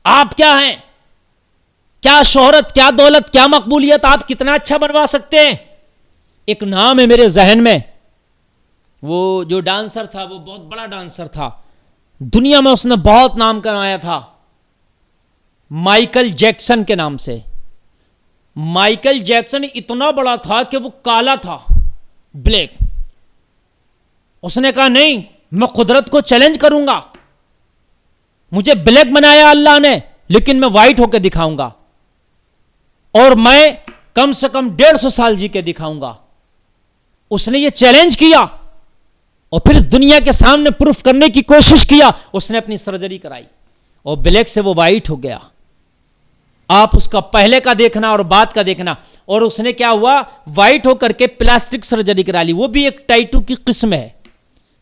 آپ کیا ہیں، کیا شہرت، کیا دولت، کیا مقبولیت، آپ کتنا اچھا بنوا سکتے ہیں. ایک نام ہے میرے ذہن میں، وہ جو ڈانسر تھا، وہ بہت بڑا ڈانسر تھا، دنیا میں اس نے بہت نام کمایا تھا، مائیکل جیکسن کے نام سے. مائیکل جیکسن اتنا بڑا تھا کہ وہ کالا تھا، بلیک. اس نے کہا نہیں، میں قدرت کو چیلنج کروں گا، مجھے بلیک بنایا اللہ نے لیکن میں وائٹ ہو کے دکھاؤں گا، اور میں کم سے کم 150 سال جی کے دکھاؤں گا. اس نے یہ چیلنج کیا اور پھر دنیا کے سامنے پروف کرنے کی کوشش کیا. اس نے اپنی سرجری کرائی اور بلیک سے وہ وائٹ ہو گیا. آپ اس کا پہلے کا دیکھنا اور بعد کا دیکھنا. اور اس نے کیا ہوا، وائٹ ہو کر کے پلاسٹک سرجری کرا لی. وہ بھی ایک ٹیٹو کی قسم ہے.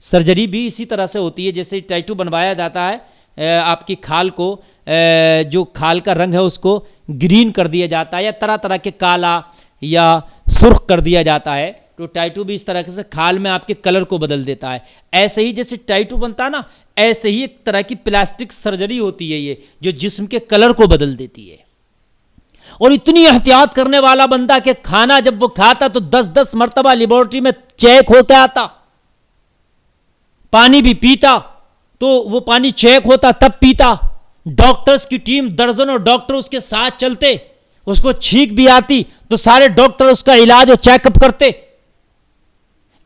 سرجری بھی اسی طرح سے ہوتی ہے جیسے ٹیٹو بنوایا جاتا ہے. آپ کی کھال کو، جو کھال کا رنگ ہے اس کو گرین کر دیا جاتا ہے، یا طرح طرح کے کالا یا سرخ کر دیا جاتا ہے. تو ٹیٹو بھی اس طرح سے کھال میں آپ کے کلر کو بدل دیتا ہے. ایسے ہی جیسے ٹیٹو بنتا ہے نا، ایسے ہی ایک طرح کی پلاسٹک سرجری ہوتی ہے یہ، جو جسم کے کلر کو بدل دیتی ہے. اور اتنی احتیاط کرنے والا بندہ کہ کھانا جب وہ کھاتا تو 10 مرتبہ لیبارٹری میں چیک ہوتا آتا. پانی بھی پیتا تو وہ پانی چیک ہوتا تب پیتا. ڈاکٹرز کی ٹیم، درجنوں ڈاکٹر اس کے ساتھ چلتے. اس کو چھینک بھی آتی تو سارے ڈاکٹر اس کا علاج اور چیک اپ کرتے.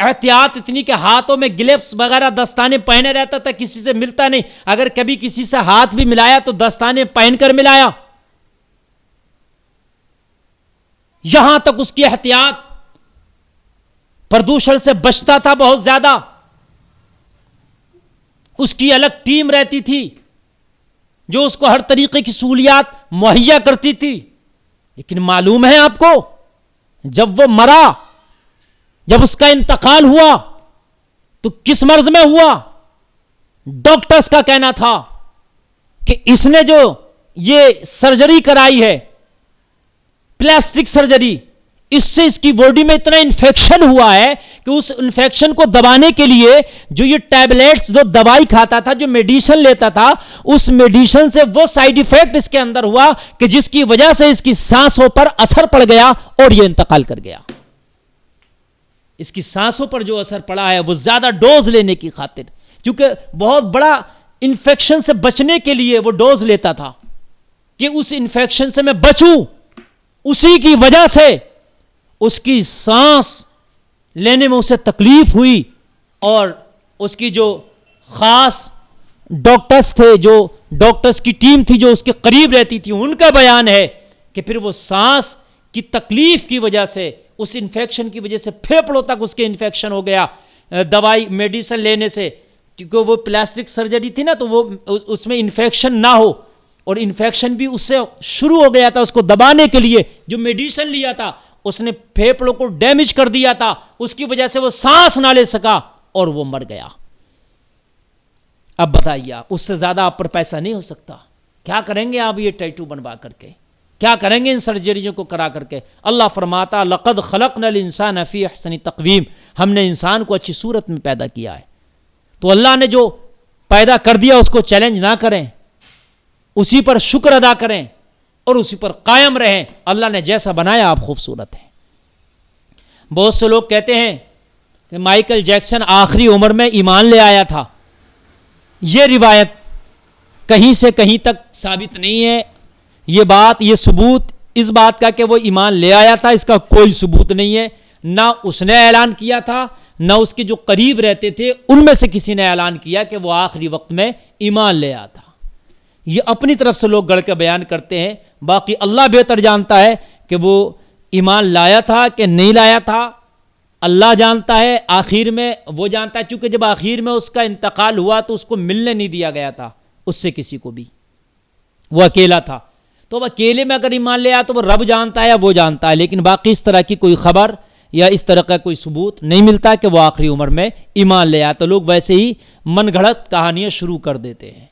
احتیاط اتنی کہ ہاتھوں میں گلیوز وغیرہ دستانے پہنے رہتا تھا، کسی سے ملتا نہیں. اگر کبھی کسی سے ہاتھ بھی ملایا تو دستانے پہن کر ملایا. یہاں تک اس کی احتیاط. پردوشن سے بچتا تھا بہت زیادہ. اس کی الگ ٹیم رہتی تھی جو اس کو ہر طریقے کی سہولیات مہیا کرتی تھی. لیکن معلوم ہے آپ کو، جب وہ مرا، جب اس کا انتقال ہوا تو کس مرض میں ہوا؟ ڈاکٹرز کا کہنا تھا کہ اس نے جو یہ سرجری کرائی ہے، پلاسٹک سرجری، اس سے اس کی باڈی میں اتنا انفیکشن ہوا ہے کہ اس انفیکشن کو دبانے کے لیے جو یہ ٹیبلیٹس، جو دوائی کھاتا تھا، جو میڈیسن لیتا تھا، اس میڈیسن سے وہ سائیڈ ایفیکٹ اس کے اندر ہوا کہ جس کی وجہ سے اس کی سانسوں پر اثر پڑ گیا اور یہ انتقال کر گیا. اس کی سانسوں پر جو اثر پڑا ہے وہ زیادہ ڈوز لینے کی خاطر، کیونکہ بہت بڑا انفیکشن سے بچنے کے لیے وہ ڈوز لیتا تھا کہ اس انفیکشن سے میں بچوں. اسی کی وجہ سے اس کی سانس لینے میں اسے تکلیف ہوئی. اور اس کی جو خاص ڈاکٹرز تھے، جو ڈاکٹرز کی ٹیم تھی جو اس کے قریب رہتی تھی، ان کا بیان ہے کہ پھر وہ سانس کی تکلیف کی وجہ سے، اس انفیکشن کی وجہ سے پھیپڑوں تک اس کے انفیکشن ہو گیا دوائی میڈیسن لینے سے. کیونکہ وہ پلاسٹک سرجری تھی نا، تو وہ اس میں انفیکشن نہ ہو، اور انفیکشن بھی اس سے شروع ہو گیا تھا. اس کو دبانے کے لیے جو میڈیسن لیا تھا اس نے پھیپڑوں کو ڈیمیج کر دیا تھا. اس کی وجہ سے وہ سانس نہ لے سکا اور وہ مر گیا. اب بتائیے، آپ اس سے زیادہ آپ پر پیسہ نہیں ہو سکتا. کیا کریں گے آپ یہ ٹیٹو بنوا کر کے؟ کیا کریں گے ان سرجریوں کو کرا کر کے؟ اللہ فرماتا لقد خلقنا الانسان فی احسن تقویم، ہم نے انسان کو اچھی صورت میں پیدا کیا ہے. تو اللہ نے جو پیدا کر دیا اس کو چیلنج نہ کریں، اسی پر شکر ادا کریں اور اسی پر قائم رہیں. اللہ نے جیسا بنایا آپ خوبصورت ہیں. بہت سے لوگ کہتے ہیں کہ مائیکل جیکسن آخری عمر میں ایمان لے آیا تھا. یہ روایت کہیں سے کہیں تک ثابت نہیں ہے. یہ بات، یہ ثبوت اس بات کا کہ وہ ایمان لے آیا تھا، اس کا کوئی ثبوت نہیں ہے. نہ اس نے اعلان کیا تھا، نہ اس کے جو قریب رہتے تھے ان میں سے کسی نے اعلان کیا کہ وہ آخری وقت میں ایمان لے آیا تھا. یہ اپنی طرف سے لوگ گڑھ کے بیان کرتے ہیں. باقی اللہ بہتر جانتا ہے کہ وہ ایمان لایا تھا کہ نہیں لایا تھا. اللہ جانتا ہے، آخر میں وہ جانتا ہے. چونکہ جب آخر میں اس کا انتقال ہوا تو اس کو ملنے نہیں دیا گیا تھا اس سے کسی کو بھی. وہ اکیلا تھا. تو اب اکیلے میں اگر ایمان لے آیا تو وہ رب جانتا ہے یا وہ جانتا ہے. لیکن باقی اس طرح کی کوئی خبر یا اس طرح کا کوئی ثبوت نہیں ملتا کہ وہ آخری عمر میں ایمان لے آیا. تو لوگ ویسے ہی من گھڑت کہانیاں شروع کر دیتے ہیں.